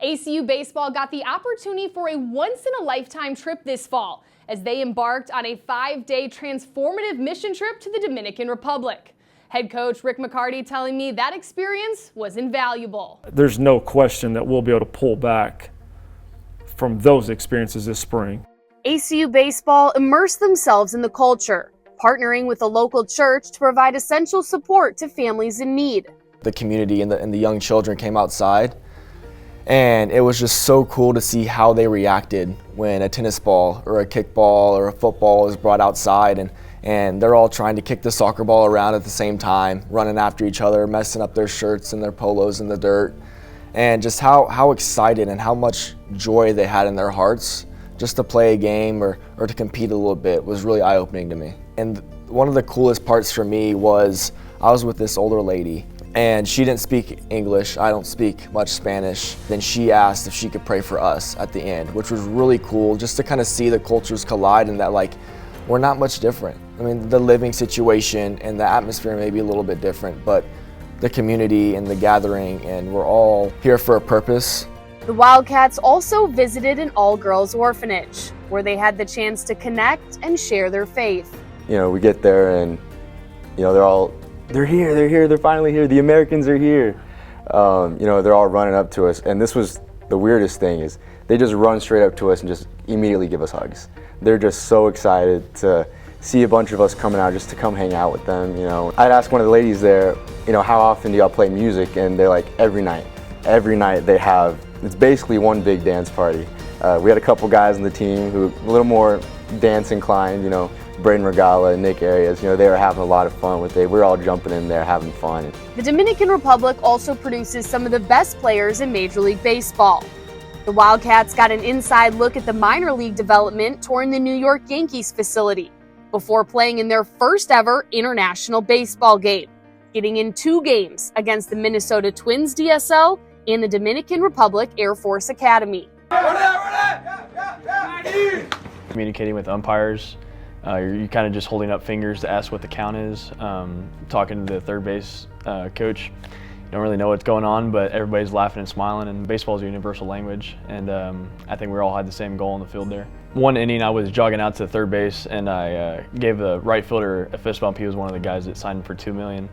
ACU baseball got the opportunity for a once-in-a-lifetime trip this fall as they embarked on a 5-day transformative mission trip to the Dominican Republic. Head coach Rick McCarty telling me that experience was invaluable. There's no question that we'll be able to pull back from those experiences this spring. ACU baseball immersed themselves in the culture, partnering with a local church to provide essential support to families in need. The community and the young children came outside, and it was just so cool to see how they reacted when a tennis ball or a kickball or a football is brought outside, and they're all trying to kick the soccer ball around at the same time, running after each other, messing up their shirts and their polos in the dirt. And just how excited and how much joy they had in their hearts just to play a game or to compete a little bit was really eye-opening to me. And one of the coolest parts for me was I was with this older lady, and she didn't speak English. I don't speak much Spanish. Then she asked if she could pray for us at the end, which was really cool just to kind of see the cultures collide and that we're not much different. I mean, the living situation and the atmosphere may be a little bit different, but the community and the gathering, and we're all here for a purpose. The Wildcats also visited an all-girls orphanage where they had the chance to connect and share their faith. You know, we get there and, you know, they're here, they're finally here, the Americans are here. You know, they're all running up to us, and this was the weirdest thing is they just run straight up to us and just immediately give us hugs. They're just so excited to see a bunch of us coming out just to come hang out with them, you know. I'd ask one of the ladies there, you know, how often do y'all play music? And they're like, every night. Every night they have, it's basically one big dance party. We had a couple guys on the team who a little more dance inclined, you know, Braden Regala and Nick Arias, you know, they were having a lot of fun with it. We were all jumping in there having fun. The Dominican Republic also produces some of the best players in Major League Baseball. The Wildcats got an inside look at the minor league development touring the New York Yankees facility before playing in their first ever international baseball game, getting in 2 games against the Minnesota Twins DSL and the Dominican Republic Air Force Academy. Communicating with umpires, you're kind of just holding up fingers to ask what the count is. Talking to the third base coach, you don't really know what's going on, but everybody's laughing and smiling, and baseball is a universal language, and I think we all had the same goal on the field there. One inning, I was jogging out to third base, and I gave the right fielder a fist bump. He was one of the guys that signed for $2 million.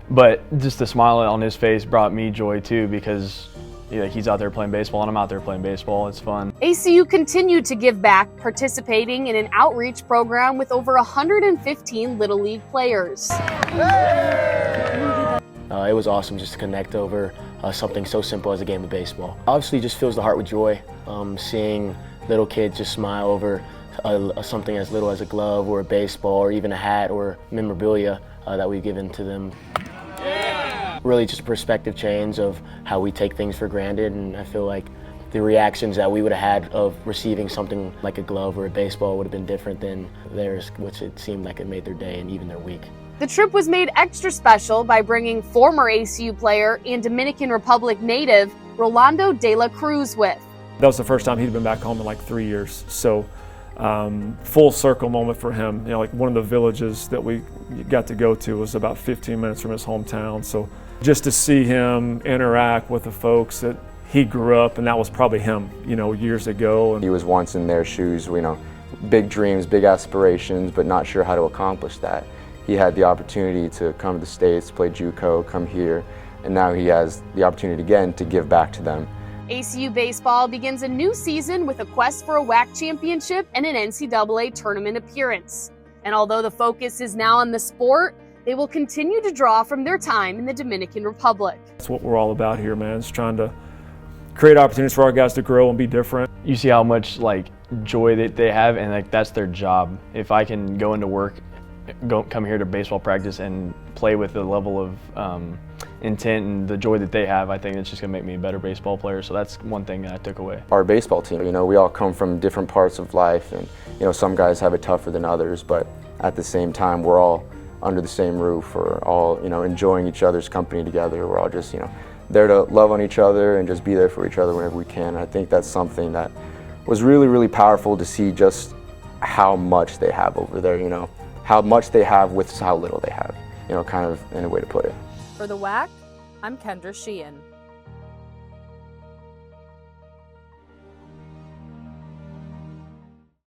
But just the smile on his face brought me joy too, because he's out there playing baseball and I'm out there playing baseball. It's fun. ACU continued to give back, participating in an outreach program with over 115 Little League players. It was awesome just to connect over something so simple as a game of baseball. Obviously, it just fills the heart with joy, seeing little kids just smile over something as little as a glove or a baseball or even a hat or memorabilia that we've given to them. Really just a perspective change of how we take things for granted, and I feel like the reactions that we would have had of receiving something like a glove or a baseball would have been different than theirs, which it seemed like it made their day and even their week. The trip was made extra special by bringing former ACU player and Dominican Republic native Rolando De La Cruz with. That was the first time he'd been back home in like 3 years. So full circle moment for him. You know, like one of the villages that we got to go to was about 15 minutes from his hometown. So just to see him interact with the folks that he grew up, and that was probably him, you know, years ago. He was once in their shoes, you know, big dreams, big aspirations, but not sure how to accomplish that. He had the opportunity to come to the States, play JUCO, come here, and now he has the opportunity again to give back to them. ACU baseball begins a new season with a quest for a WAC championship and an NCAA tournament appearance. And although the focus is now on the sport, they will continue to draw from their time in the Dominican Republic. That's what we're all about here, man. It's trying to create opportunities for our guys to grow and be different. You see how much joy that they have, and that's their job. If I can go into work, come here to baseball practice and play with the level of intent and the joy that they have, I think it's just gonna make me a better baseball player. So that's one thing that I took away. Our baseball team, you know, we all come from different parts of life, and you know, some guys have it tougher than others, but at the same time, we're all under the same roof. We're all, you know, enjoying each other's company together. We're all just, you know, there to love on each other and just be there for each other whenever we can. And I think that's something that was really, really powerful to see, just how much they have over there, you know, how much they have with how little they have, you know, kind of in a way to put it. For the WAC, I'm Kendra Sheehan.